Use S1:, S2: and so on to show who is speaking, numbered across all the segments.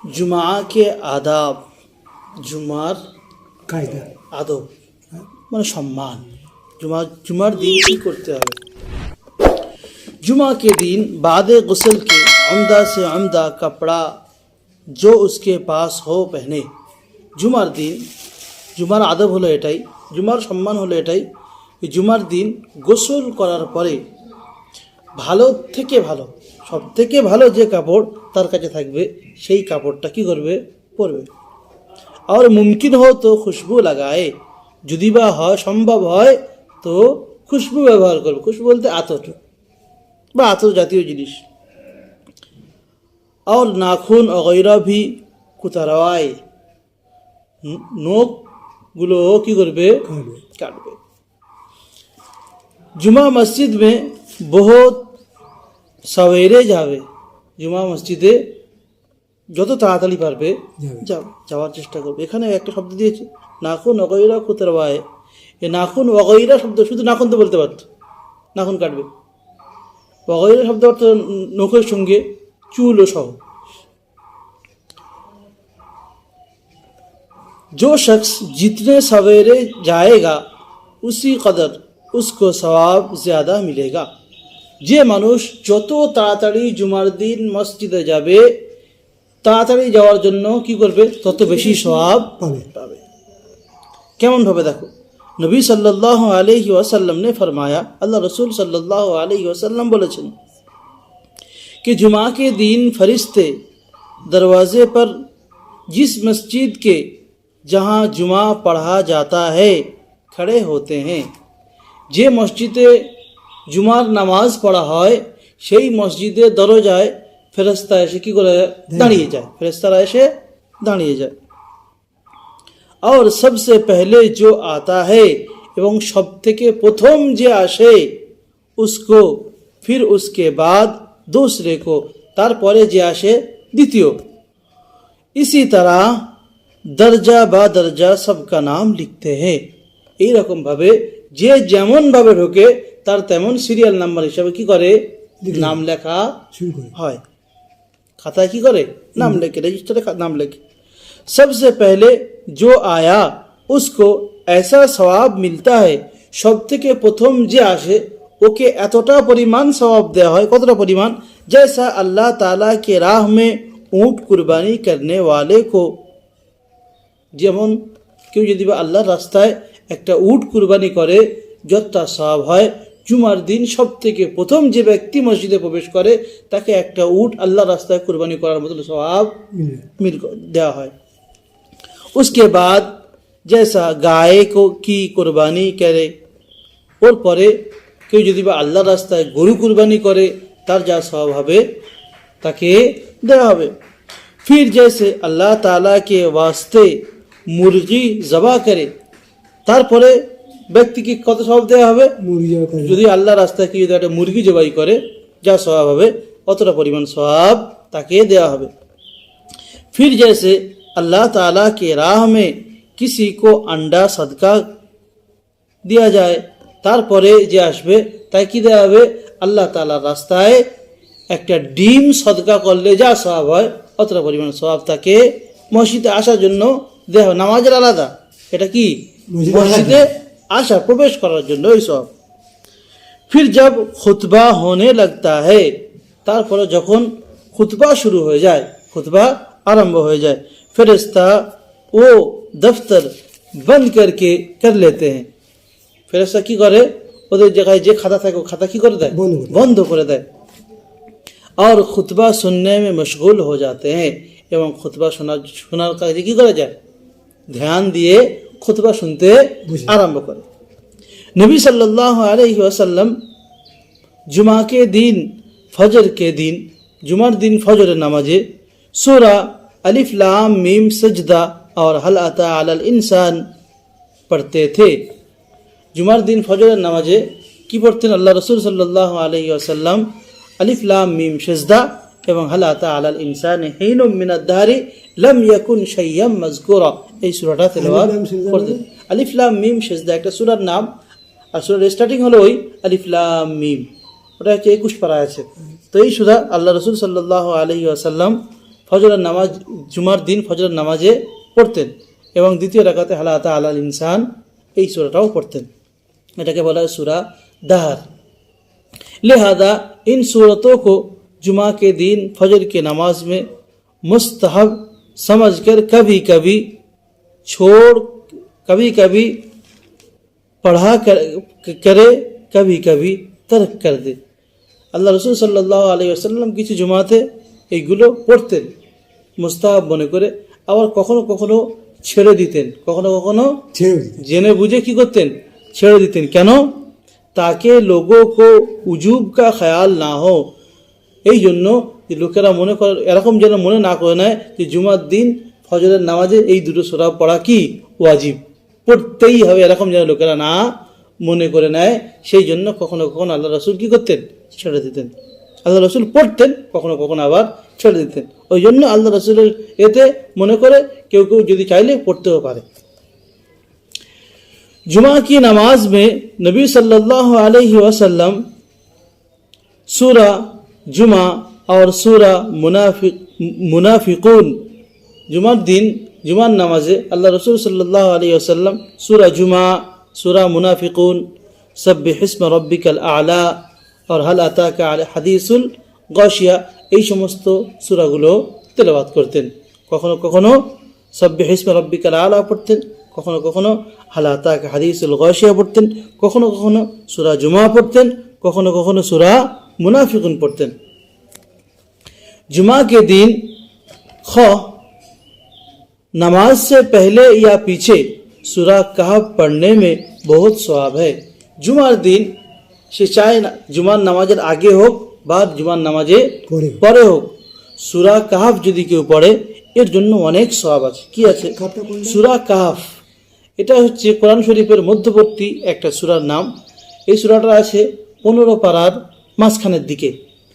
S1: जुमा के आदाब, जुमार
S2: কায়দা
S1: আদব মানে সম্মান। जुमार दिन की करते हैं। जुमा के दिन बाद गुस्ल के उम्दा से उम्दा कपड़ा जो उसके पास हो पहने। जुमार दिन, जुमार आदब হলো এটাই, जुमार সম্মান হলো এটাই, जुमार दिन গোসল করার পরে ভালো থেকে ভালো, সব থেকে ভালো যে কাপড় তার কাছে থাকবে সেই কাপড়টা কি করবে, পরবে। আর মুমকিন हो तो खुशबू लगाए, যদি বা হয় সম্ভব হয় তো খুশবু ব্যবহার করবে। খুশবু বলতে আতর বা আতর জাতীয় জিনিস। और नाखून वगैरह भी कुतरवाए, নখগুলো কি করবে, কাটবে। जुमा मस्जिद में बहुत सवेरे যাবে, जुमा মসজিদে যত তাড়াতাড়ি পারবে যাওয়ার চেষ্টা করবে। এখানে একটা শব্দ দিয়েছে নাখুন ওগৈরা কুতরওয়ায়। এ নাখুন ওগৈরা শব্দ শুধু নাখুন তো বলতে পারত, নাখুন কাটবে। ওগৈরা শব্দ অর্থ নখের সঙ্গে চুলও সহ। जो शख्स जितने सवेरे जाएगा उसी कदर उसको सवाब ज़्यादा मिलेगा। যে মানুষ যত তাড়াতাড়ি জুমার দিন মসজিদে যাবে, তাড়াতাড়ি যাওয়ার জন্য কি করবে, তত বেশি সওয়াব পাবে। কেমন ভাবে দেখো, নবী सल्लल्लाहु अलैहि वसल्लम ने फरमाया, अल्लाह रसूल सल्लल्लाहु अलैहि वसल्लम बोलेছেন कि जुमा के दिन फरिश्ते दरवाजे पर जिस मस्जिद के जहाँ जुमा पढ़ा जाता है खड़े होते हैं। যে মসজিদে জুমার নামাজ পড়া হয় সেই মসজিদে দরজায় ফেরেশতা এসে কি করে দাঁড়িয়ে যায়, ফেরেশতারা এসে দাঁড়িয়ে যায়। और सबसे पहले जो आता है, এবং সব থেকে প্রথম যে আসে, उसको फिर उसके बाद दूसरे को, তারপরে যে আসে দ্বিতীয়। इसी तरह दर्जा बा दर्जा सबका नाम लिखते हैं। এইরকম ভাবে যে যেমন ভাবে ঢোকে তার তেমন সিরিয়াল নাম্বার হিসাবে কি করে, নাম লেখা হয়। খাতায় কি করে, নাম লেখে, রেজিস্টারে নাম লেখে। सबसे पहले जो आया उसको ऐसा सवाब मिलता है, সব থেকে প্রথম যে আসে ওকে এতটা পরিমাণ সওয়াব দেওয়া হয়। কতটা পরিমাণ, जैसा अल्लाह ताला के राह में ऊँट कुर्बानी करने वाले को, যেমন কেউ যদি বা আল্লাহর রাস্তায় একটা উট কুরবানি করে যতটা সওয়াব হয়, জুমার দিন সব থেকে প্রথম যে ব্যক্তি মসজিদে প্রবেশ করে তাকে একটা উট আল্লাহর রাস্তায় কুরবানি করার মতো সওয়াব দেওয়া হয়। उसके बाद जैसा गाय को की कुरबानी करे, ওর পরে কেউ যদি বা আল্লাহর রাস্তায় গরু কুরবানি করে তার যা সওয়াব হবে তাকে দেওয়া হবে। फिर जैसे अल्लाह ताला के वास्ते মুরগি জবা করে, তারপরে ব্যক্তিকে কত সওয়াব দেওয়া হবে, যদি আল্লাহ রাস্তায় কি যদি একটা মুরগি জবাই করে যা সওয়াব হবে অতটা পরিমাণ সওয়াব তাকে দেওয়া হবে। फिर जैसे अल्लाह ताला के राह में किसी को अंडा सदका दिया जाए, তারপরে যে আসবে তাই কি দেওয়া হবে, আল্লাহ তাআলার রাস্তায় একটা ডিম সদকা করলে যা সওয়াব হয় অতটা পরিমাণ সওয়াব তাকে মসজিদে আসার জন্য দেওয়া হয়। নামাজের আলাদা, এটা কি মসজিদে আসা প্রবেশ করার জন্য এই সব। फिर जब खुतबा होने लगता है, তারপরে যখন খুতবা শুরু হয়ে যায়, খুতবা আরম্ভ হয়ে যায়, ফেরেশতা ও দফতর বন্ধ करके कर लेते हैं। ফেরেশতা কি করে, ওদের জায়গায় যে খাতা থাকে খাতা কি করে দেয়, বন্ধ করে দেয়। और खुतबा सुनने में मशगूल हो जाते हैं, এবং খুতবা শোনার কাজে কি করে যায়, ধ্যান দিয়ে খুতবা শুনতে আরম্ভ করে। नबी सल्लल्लाहु अलैहि वसल्लम जुमा के दिन, फजर के दिन, जुमार दिन फजर नमाजे सूरा अलिफ लाम मीम सजदा और हल अता अलल इंसान पढ़ते थे। जुमार दिन फजर नमाजे কি পড়তেন আল্লাহ রাসূল সাল্লাল্লাহু আলাইহি ওয়াসাল্লাম, আলিফ লাম মিম সিজদা এবং হাল আতা আলাল ইনসানি হিনুম মিনাদ দাহরি লাম ইয়াকুন শাইয়াম মাযকুরা, এই সূরাটা তেলাওয়াত করতেন। আলিফ লাম মিম সিজদা একটা সূরার নাম, আর সূরার স্টার্টিং হলো ওই আলিফ লাম মিম, ওটা হচ্ছে 21 পারা আছে। তো এই সূরা আল্লাহ রাসূল সাল্লাল্লাহু আলাইহি ওয়াসাল্লাম ফজরের নামাজ জুমার দিন ফজরের নামাজে পড়তেন এবং দ্বিতীয় রাকাতে হাল আতা আলাল ইনসান এই সূরাটাও পড়তেন। এটাকে বলা হয় सूरा दहर। लिहाजा इन सूरतों को जुमा के दिन फजर की नमाज में मुस्तहब समझकर कभी कभी पढ़ा करे, कभी कभी तर्क कर दे। আল্লাহ রসুল সাল্লাল্লাহু আলাইহি ওয়াসাল্লাম কিছু জুমাতে এইগুলো পড়তেন মুস্তাহাব মনে করে, আবার কখনো কখনো ছেড়ে দিতেন, কখনো কখনো জেনে বুঝে কি করতেন, ছেড়ে দিতেন। কেন? তাকে লোগোं को উজুব का ख्याल ना हो, এই জন্য যে লোকেরা মনে করে, এরকম যেন মনে না করে নেয় যে জুমার দিন ফজরের নামাজে এই দুটো সূরা পড়া কি ওয়াজিব, পড়তেই হবে, এরকম যেন লোকেরা না মনে করে নেয়। সেই জন্য কখনো কখনো আল্লাহ রসুল কি করতেন, ছেড়ে দিতেন। আল্লাহ রসুল পড়তেন, কখনো কখনো আবার ছেড়ে দিতেন। ওই জন্য আল্লাহ রসুলের এতে মনে করে কেউ কেউ যদি চাইলে পড়তেও পারে। जुमा की नमाज में नबी सल्लल्लाहु अलैहि वसल्लम सूरा जुमा और सूरा मुनाफिकून, जुमार दिन जुमार नमाजे अल्लाह रसूल सल्लल्लाहु अलैहि वसल्लम सूरा जुमा, सूरा मुनाफिकून, सब्बिहिस्म रब्बिकल आला और हल अताका हदीसुल गाशिया এই সমস্ত সূরাগুলো তেলাওয়াত করতেন। কখনো কখনো সব্বিহিস্ম রব্বিকাল আলা পড়তেন, কখনো কখনো হাল আতাকা হাদিসুল গাশিয়া পড়তেন, কখনো কখনো সূরা জুমা পড়তেন, কখনো কখনো সূরা মুনাফিকুন পড়তেন। जुमा के दिन ख नमाज से पहले या पीछे सूरा कहफ पढ़ने में बहुत सवाब है। जुमार दिन সে চায় না জুমার নামাজের আগে হোক বা জুমার নামাজে পরে হোক, সূরা কাহাফ যদি কেউ পড়ে এর জন্য অনেক সওয়াব আছে। কি আছে? সূরা কাহাফ, এটা হচ্ছে কোরআন শরীফের মধ্যবর্তী একটা সূরার নাম। এই সূরাটা আছে 15 পারার মাঝখানের দিকে।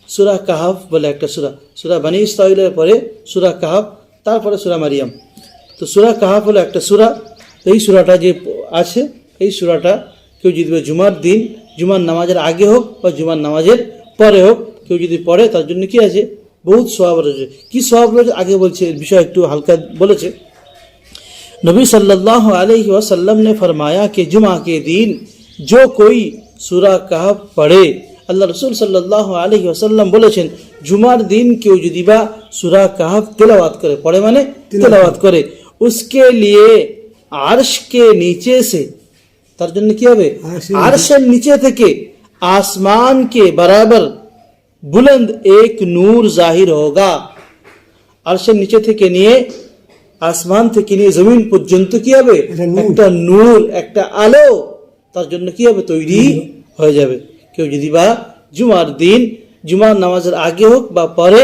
S1: সূরা কাহাফ বলে একটা সূরা, সূরা বনী ইসরাঈলের পরে সূরা কাহাফ, তারপরে সূরা মারিয়াম। তো সূরা কাহাফ হলো একটা সূরা। এই সূরাটা যে আছে, এই সূরাটা কেউ যদি জুমার দিন জুমার নামাজের আগে হোক বা জুমার নামাজের পরে হোক কেউ যদি পড়ে তার জন্য কি আছে, बहुत सवाब रहे। কি সওয়াব রয়েছে आगे बोलছে, বিষয় একটু হালকা বলেছে। नबी सल्लल्लाहु अलैहि वसल्लम ने फरमाया कि जुमा के दिन जो कोई सूरा कहफ पढ़े, আল্লাহ রসুল সাল্লাল্লাহু আলাইহি ওয়াসাল্লাম বলেছেন জুমার দিন কেউ যদি বা সূরা কাহাফ তেলাওয়াত করে, পড়ে মানে তেলাওয়াত করে, उसके लिए আরশ के नीचे से, তার জন্য কি হবে, আরশের নিচে থেকে আসমান के बराबर बुलंद एक नूर जाहिर होगा। আরশের নিচে থেকে নিয়ে আসমান থেকে নিয়ে জমিন পর্যন্ত কি হবে, একটা নূর, একটা আলো তার জন্য কি হবে, তৈরি হয়ে যাবে। কেউ যদি বা জুমার দিন জুমার নামাজের আগে হোক বা পরে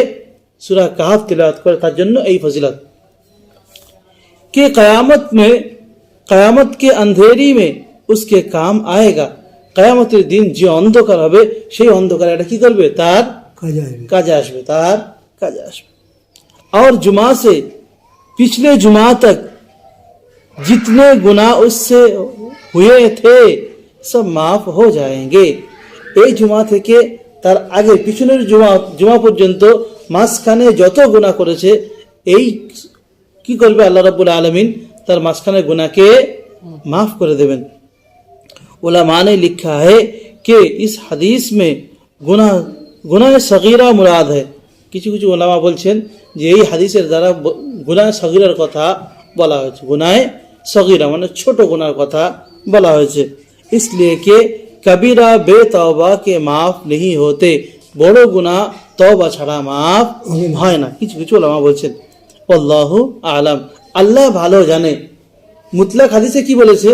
S1: সূরা কাহাফ তিলাওয়াত করে তার জন্য এই ফজিলত। कि क़यामत में, क़यामत के अंधेरी में उसके काम आएगा। क़यामतेर दिन যে অন্ধকার হবে সেই অন্ধকার এটা কি করবে, তার কাজে আসবে, তার কাজে আসবে। और जुमा से पिछले जुमा तक जितने गुनाह उससे हुए थे सब माफ हो जाएंगे। এই জুমা থেকে তার আগে পিছনের জুমা পর্যন্ত মাঝখানে যত গুনাহ করেছে এই কি করবে, আল্লাহ রাব্বুল আলামিন তার মাঝখানের গুনাহকে মাফ করে দেবেন। उलमा ने लिखा है कि इस हदीस में गुनाह सगीरा मुराद है। কিছু কিছু উলামা বলছেন যে এই হাদিসের দ্বারা গুনাহ সগীরার কথা বলা হয়েছে, গুনাহ সগীরা মানে ছোট গুনাহর কথা বলা হয়েছে। इसलिए कि कबीरा बेतौबा के माफ नहीं होते, বড় গুনাহ তওবা ছাড়া মাফ হয় না, কিছু কিছু উলামা বলছেন। আল্লাহু আলাম, আল্লাহ ভালো জানে। মুতলাক হাদিসে কি বলেছে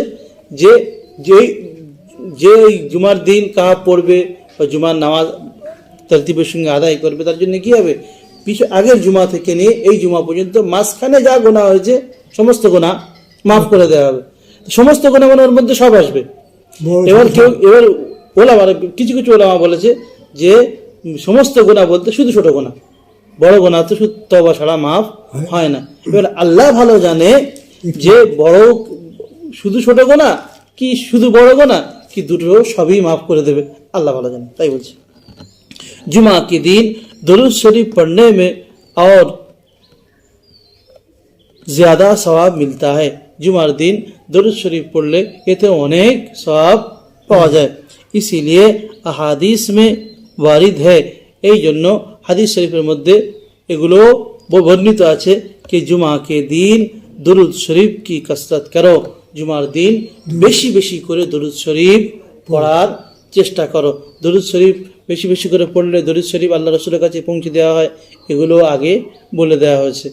S1: যে যে জুমার দিন কাহাফ পড়বে বা জুমার নামাজ তরতিবের সঙ্গে আদায় করবে তার জন্য কি হবে, আগের জুমা থেকে নিয়ে এই জুমা পর্যন্ত মাঝখানে যা গুনাহ হয়েছে সমস্ত গুনাহ মাফ করে দেওয়া হবে। সমস্ত গুনাহ মানে ওর মধ্যে সব আসবে। এবার ওলামা কিছু কিছু ওলামা বলেছে যে সমস্ত গুনাহ বলতে শুধু ছোট গুনাহ, বড় গুনাহ তো শুধু তওবা ছাড়া মাফ হয় না। এবার আল্লাহ ভালো জানে যে বড় শুধু ছোট গুনাহ কি শুধু বড় গুনাহ কি দুটো সবই মাফ করে দেবে, আল্লাহ ভালো জানে, তাই বলছে। जुमा के दिन दुरूद शरीफ पढ़ने में और ज़्यादा सवाब मिलता है। जुमार दिन दरूद शरीफ पढ़ले एते अनेक सवाब पाওয়া যায়। इसीलिए अहादीस में वारिद है, এই জন্য হাদিস শরীফের মধ্যে এগুলো বর্ণিত আছে कि जुमा के दिन दरूद शरीफ की कसरत करो, जुमार दिन বেশি বেশি করে দরুদ শরীফ পড়ার চেষ্টা করো। দরুদ শরীফ বেশি বেশি করে পড়লে দরুদ শরীফ আল্লাহ রাসূলের কাছে পৌঁছে দেওয়া হয়, এগুলো আগে বলে দেওয়া হয়েছে।